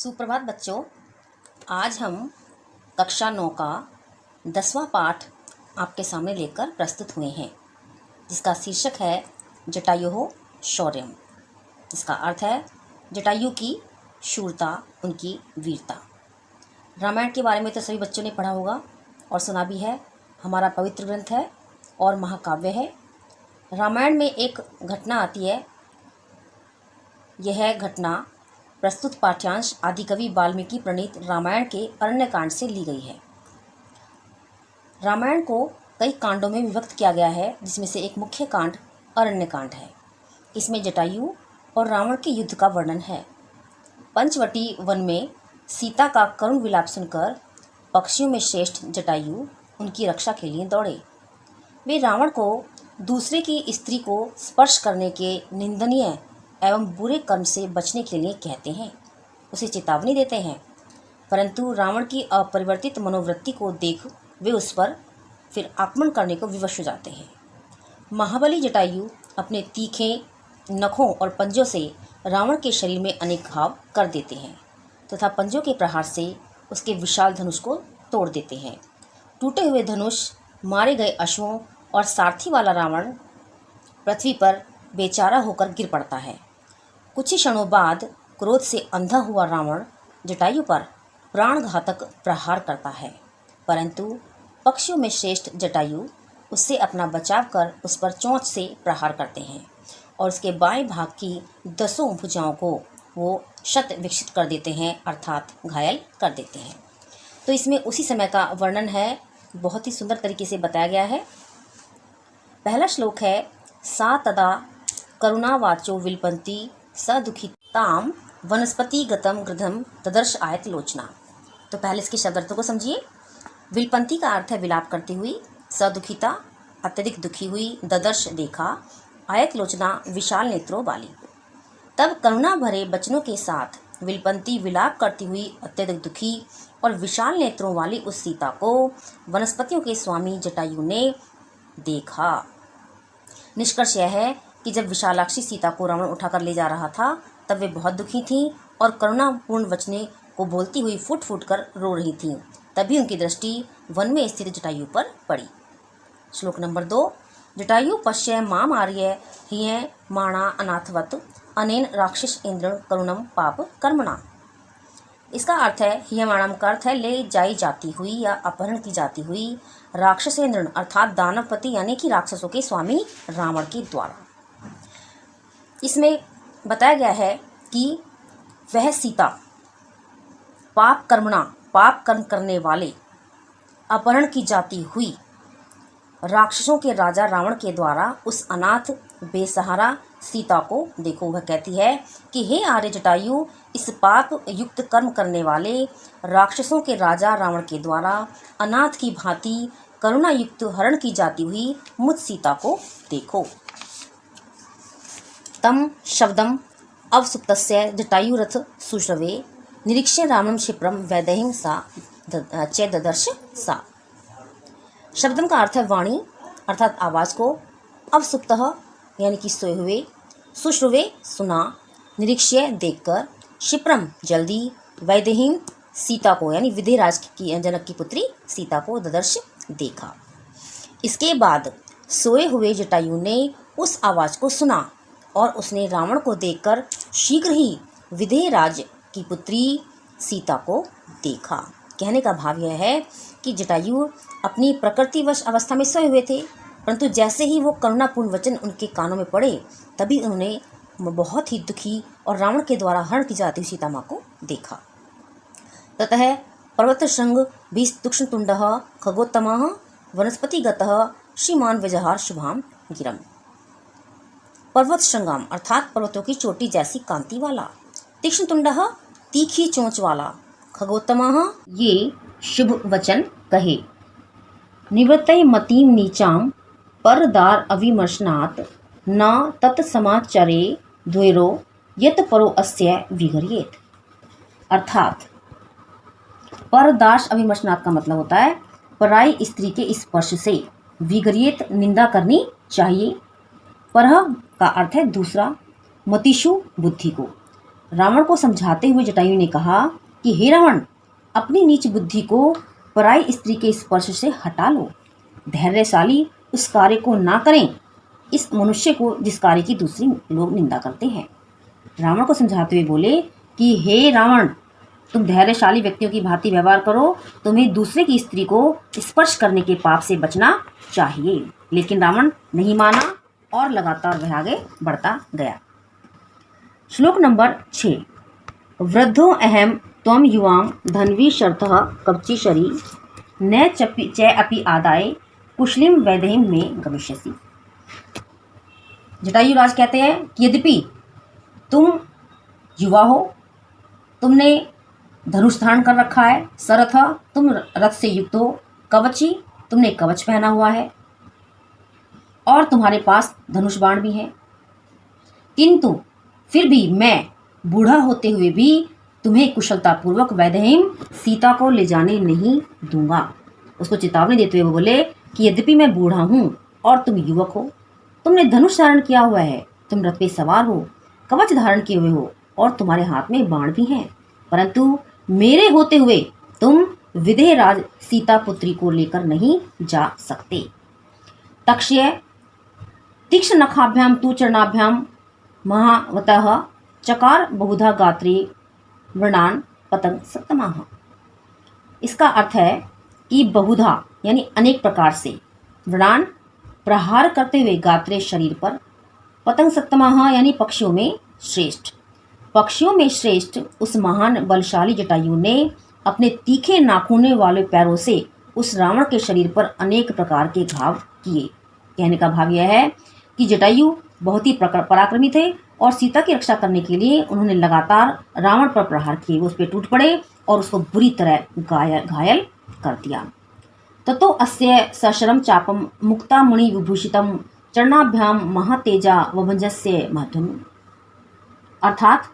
सुप्रभात बच्चों। आज हम कक्षा 9 का 10वां पाठ आपके सामने लेकर प्रस्तुत हुए हैं, जिसका शीर्षक है जटायुः शौर्यम। इसका अर्थ है जटायु की शूरता, उनकी वीरता। रामायण के बारे में तो सभी बच्चों ने पढ़ा होगा और सुना भी है। हमारा पवित्र ग्रंथ है और महाकाव्य है। रामायण में एक घटना आती है। यह घटना प्रस्तुत पाठ्यांश आदिकवि वाल्मीकि प्रणीत रामायण के अरण्यकांड से ली गई है। रामायण को कई कांडों में विभक्त किया गया है, जिसमें से एक मुख्य कांड अरण्यकांड है। इसमें जटायु और रावण के युद्ध का वर्णन है। पंचवटी वन में सीता का करुण विलाप सुनकर पक्षियों में श्रेष्ठ जटायु उनकी रक्षा के लिए दौड़े। वे रावण को दूसरे की स्त्री को स्पर्श करने के निंदनीय एवं बुरे कर्म से बचने के लिए कहते हैं, उसे चेतावनी देते हैं। परंतु रावण की अपरिवर्तित मनोवृत्ति को देख वे उस पर फिर आक्रमण करने को विवश हो जाते हैं। महाबली जटायु अपने तीखे नखों और पंजों से रावण के शरीर में अनेक घाव कर देते हैं तथा पंजों के प्रहार से उसके विशाल धनुष को तोड़ देते हैं। टूटे हुए धनुष, मारे गए अश्वों और सारथी वाला रावण पृथ्वी पर बेचारा होकर गिर पड़ता है। कुछ ही क्षणों बाद क्रोध से अंधा हुआ रावण जटायु पर प्राणघातक प्रहार करता है, परंतु पक्षियों में श्रेष्ठ जटायु उससे अपना बचाव कर उस पर चोंच से प्रहार करते हैं और उसके बाएं भाग की 10 भुजाओं को वो शत विकसित कर देते हैं, अर्थात घायल कर देते हैं। तो इसमें उसी समय का वर्णन है, बहुत ही सुंदर तरीके से बताया गया है। पहला श्लोक है, सा तदा करुणावाचो विलपन्ति स दुखिताम वनस्पतिगतम गृधम तदर्श आयत लोचना। तो पहले इसके शब्दार्थों को समझिए। विलपन्ति का अर्थ है विलाप करती हुई, सदुखिता अत्यधिक दुखी हुई, ददर्श देखा, आयत लोचना विशाल नेत्रों वाली। तब करुणा भरे वचनों के साथ विलपन्ति विलाप करती हुई अत्यधिक दुखी और विशाल नेत्रों वाली उस सीता को वनस्पतियों के स्वामी जटायु ने देखा। निष्कर्ष यह है कि जब विशालाक्षी सीता को रावण उठाकर ले जा रहा था, तब वे बहुत दुखी थीं और करुणापूर्ण वचने को बोलती हुई फूट फूट कर रो रही थीं। तभी उनकी दृष्टि वन में स्थित जटायु पर पड़ी। श्लोक नंबर 2, जटायु पश्य माम आर्य हिय माणा अनाथवत अनेन राक्षस इंद्र करुणम पाप कर्मणा। इसका अर्थ है, हियमाणम का अर्थ है ले जाई जाती हुई या अपहरण की जाती हुई, राक्षसेंद्र अर्थात दानवपति यानी कि राक्षसों के स्वामी रावण के द्वारा। इसमें बताया गया है कि वह सीता पाप कर्म करने वाले, अपहरण की जाती हुई राक्षसों के राजा रावण के द्वारा उस अनाथ बेसहारा सीता को देखो। वह कहती है कि हे आर्य जटायु, इस पाप युक्त कर्म करने वाले राक्षसों के राजा रावण के द्वारा अनाथ की भांति करुणा युक्त हरण की जाती हुई मुझ सीता को देखो। तम शब्दम अवसुप्तस्य जटायुरथ सुश्रवे निरीक्ष्य रामं क्षिप्रम वैदेहीं सा चेददर्श सा। शब्दम का अर्थ है वाणी अर्थात आवाज़ को, अवसुप्तः यानी कि सोए हुए, सुश्रुवे सुना, निरीक्ष्य देखकर, क्षिप्रम जल्दी, वैदेहीं सीता को यानी विदेहराज की जनक की पुत्री सीता को ददर्श देखा। इसके बाद सोए हुए जटायु ने उस आवाज़ को सुना और उसने रावण को देखकर शीघ्र ही विदेहराज की पुत्री सीता को देखा। कहने का भाव यह है कि जटायु अपनी प्रकृतिवश अवस्था में सोए हुए थे, परंतु जैसे ही वो करुणापूर्ण वचन उनके कानों में पड़े, तभी उन्होंने बहुत ही दुखी और रावण के द्वारा हरण की जाती हुई सीता माँ को देखा। ततः पर्वत श्रृंग भीस्तुक्षतुंडः खगोत्तमः वनस्पतिगतः श्रीमान विजहार शुभाम गिरम। पर्वत श्रृंगाम अर्थात पर्वतों की चोटी जैसी कांति वाला, तीक्ष्णतुंडः तीखी चोंच वाला, खगोत्तमः ये शुभ वचन कहे, निवृत्तय मतीम नीचाम परदार अविमर्शनात् न तत्समाचरे द्वैरो यत परो अस्य विगर्येत। अर्थात परदाश अविमर्शनात् का मतलब होता है पराई स्त्री के स्पर्श से, विगर्येत निंदा करनी चाहिए। परह का अर्थ है दूसरा, मतिशु बुद्धि को, रावण को समझाते हुए जटायु ने कहा कि हे रावण, अपनी नीच बुद्धि को पराई स्त्री के स्पर्श से हटा लो। धैर्यशाली उस कार्य को ना करें, इस मनुष्य को जिस कार्य की दूसरी लोग निंदा करते हैं। रावण को समझाते हुए बोले कि हे रावण, तुम धैर्यशाली व्यक्तियों की भांति व्यवहार करो। तुम्हें दूसरे की स्त्री को स्पर्श करने के पाप से बचना चाहिए। लेकिन रावण नहीं माना और लगातार वह आगे बढ़ता गया। श्लोक नंबर 6। वृद्धो अहम त्वं युवाम धन्वी शर्तः कवचीशरी न च अपि आदाय कुशलिम वैदेहीम में गमिष्यसि। जटायु राज कहते हैं कि यद्यपि तुम युवा हो, तुमने धनुष धारण कर रखा है, सरथ तुम रथ से युक्त हो, कवची तुमने कवच पहना हुआ है और तुम्हारे पास धनुष बाण भी है, किंतु फिर भी मैं बूढ़ा होते हुए भी तुम्हें कुशलतापूर्वक वैदेहीम सीता को ले जाने नहीं दूंगा। उसको चेतावनी देते हुए वो बोले कि यद्यपि मैं बूढ़ा हूँ और तुम युवक हो, तुमने धनुष धारण किया हुआ है, तुम रथ पे सवार हो, कवच धारण किए हुए हो और तुम्हारे हाथ में बाण भी हैं, परंतु मेरे होते हुए तुम विदेह राज सीता पुत्री को लेकर नहीं जा सकते। तक्ष्य तीक्ष्ण नखाभ्याम तु चरणाभ्याम महावतः चकार बहुधा गात्रे वृणान पतंग सप्तमाह। इसका अर्थ है कि बहुधा यानी अनेक प्रकार से, वृणान प्रहार करते हुए गात्रे शरीर पर, पतंग सप्तमाह यानी पक्षियों में श्रेष्ठ। पक्षियों में श्रेष्ठ उस महान बलशाली जटायु ने अपने तीखे नाखूने वाले पैरों से उस रावण के शरीर पर अनेक प्रकार के घाव किए। कहने का भाव यह है कि जटायु बहुत ही पराक्रमी थे और सीता की रक्षा करने के लिए उन्होंने लगातार रावण पर प्रहार किए। वो उस पर टूट पड़े और उसको बुरी तरह घायल कर दिया। ततो अस्य सशरम चापम मुक्ता मणि विभूषितम चरणाभ्याम महातेजा वभंजस्य महत्वम। अर्थात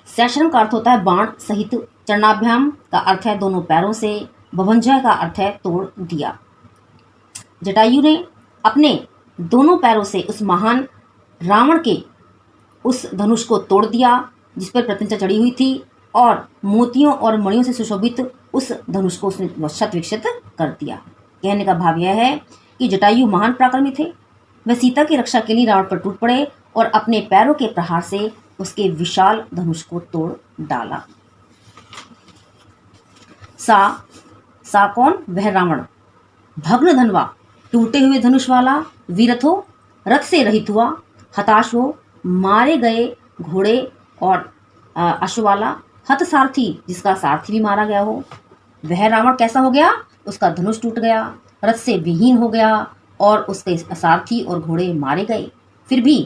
सशरम का अर्थ होता है बाण सहित, चरणाभ्याम का अर्थ है दोनों पैरों से, वभंजय का अर्थ है तोड़ दिया। जटायु ने अपने दोनों पैरों से उस महान रावण के उस धनुष को तोड़ दिया जिस पर प्रत्यंचा चढ़ी हुई थी, और मोतियों और मणियों से सुशोभित उस धनुष को उसने शत विकसित कर दिया। कहने का भाव यह है कि जटायु महान पराक्रमी थे। वह सीता की रक्षा के लिए रावण पर टूट पड़े और अपने पैरों के प्रहार से उसके विशाल धनुष को तोड़ डाला। सा कौन? वह रावण। भग्न धनवा, टूटे हुए धनुष वाला, वीरथो, रथ से रहित हुआ, हताश हो, मारे गए घोड़े और अश्व वाला, हत सारथी, जिसका सारथी भी मारा गया हो। वह रावण कैसा हो गया? उसका धनुष टूट गया, रथ से विहीन हो गया और उसके सारथी और घोड़े मारे गए। फिर भी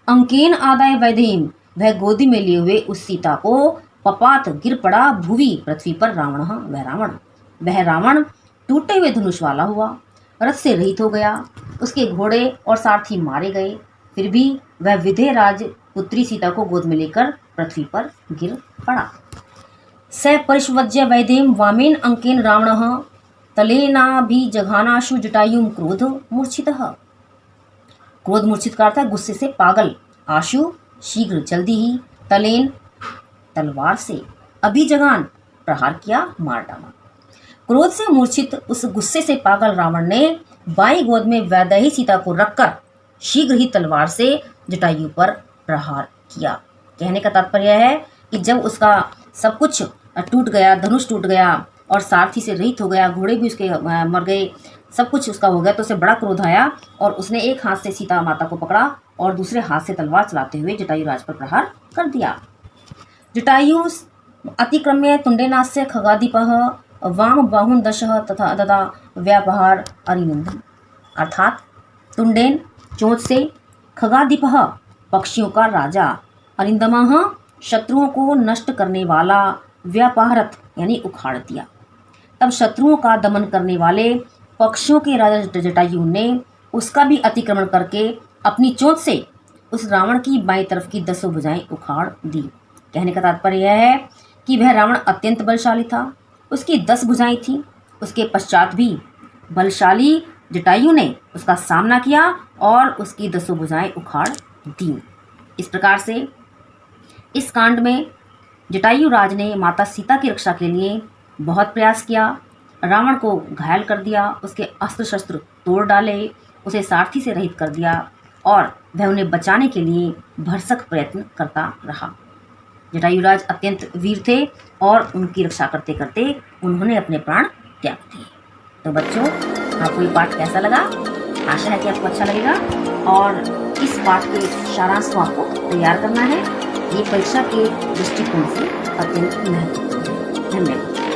अंकेन आदाय वैदेहीम, वह गोदी में लिए हुए उस सीता को पपात गिर पड़ा भूवि, पृथ्वी पर रावण। वह रावण टूटे हुए धनुष वाला हुआ, रथ से रहित हो गया, उसके घोड़े और सारथी मारे गए। फिर भी वह विदेह राज पुत्री सीता को गोद में लेकर पृथ्वी पर गिर पड़ा। स परिष्वज्य वैदेहीम वामेन अंकेन रावण तलेनाभिजघानाशु जटायुम क्रोध मूर्छितः। क्रोध मूर्छित का अर्थ है गुस्से से पागल, आशु शीघ्र जल्दी ही, तलेन तलवार से, अभिजगान प्रहार किया, मार डाला। क्रोध से मूर्छित उस गुस्से से पागल रावण ने बाई गोद में वैदेही सीता को रखकर शीघ्र ही तलवार से जटायु पर प्रहार किया। कहने का तात्पर्य है कि जब उसका सब कुछ टूट गया, धनुष टूट गया और सारथी से रहित हो गया, घोड़े भी उसके मर गए, सब कुछ उसका हो गया, तो उसे बड़ा क्रोध आया और उसने एक हाथ से सीता माता को पकड़ा और दूसरे हाथ से तलवार चलाते हुए जटायु राज पर प्रहार कर दिया। जटायु अतिक्रम्य तुंडेनास्य खगादीपः वाम बाहुन दशः तथा तथा व्यापहार अरिनंदन। अर्थात तुंडेन चोंच से, खगादीपः पक्षियों का राजा, अरिंदमः शत्रुओं को नष्ट करने वाला, व्यापहरत यानी उखाड़ दिया। तब शत्रुओं का दमन करने वाले पक्षियों के राजा जटायु ने उसका भी अतिक्रमण करके अपनी चोंच से उस रावण की बाईं तरफ की 10 भुजाएं उखाड़ दी। कहने का तात्पर्य यह है कि वह रावण अत्यंत बलशाली था, उसकी 10 भुजाएं थी। उसके पश्चात भी बलशाली जटायु ने उसका सामना किया और उसकी 10 भुजाएं उखाड़ दी। इस प्रकार से इस कांड में जटायु राज ने माता सीता की रक्षा के लिए बहुत प्रयास किया, रावण को घायल कर दिया, उसके अस्त्र शस्त्र तोड़ डाले, उसे सारथी से रहित कर दिया और वह उन्हें बचाने के लिए भरसक प्रयत्न करता रहा। जटायुराज अत्यंत वीर थे और उनकी रक्षा करते करते उन्होंने अपने प्राण त्याग दिए। तो बच्चों, आपको ये पाठ कैसा लगा? आशा है कि आपको अच्छा लगेगा और इस पाठ के सारांश को आपको तैयार करना है। ये परीक्षा के दृष्टिकोण से अत्यंत महत्वपूर्ण है। धन्यवाद।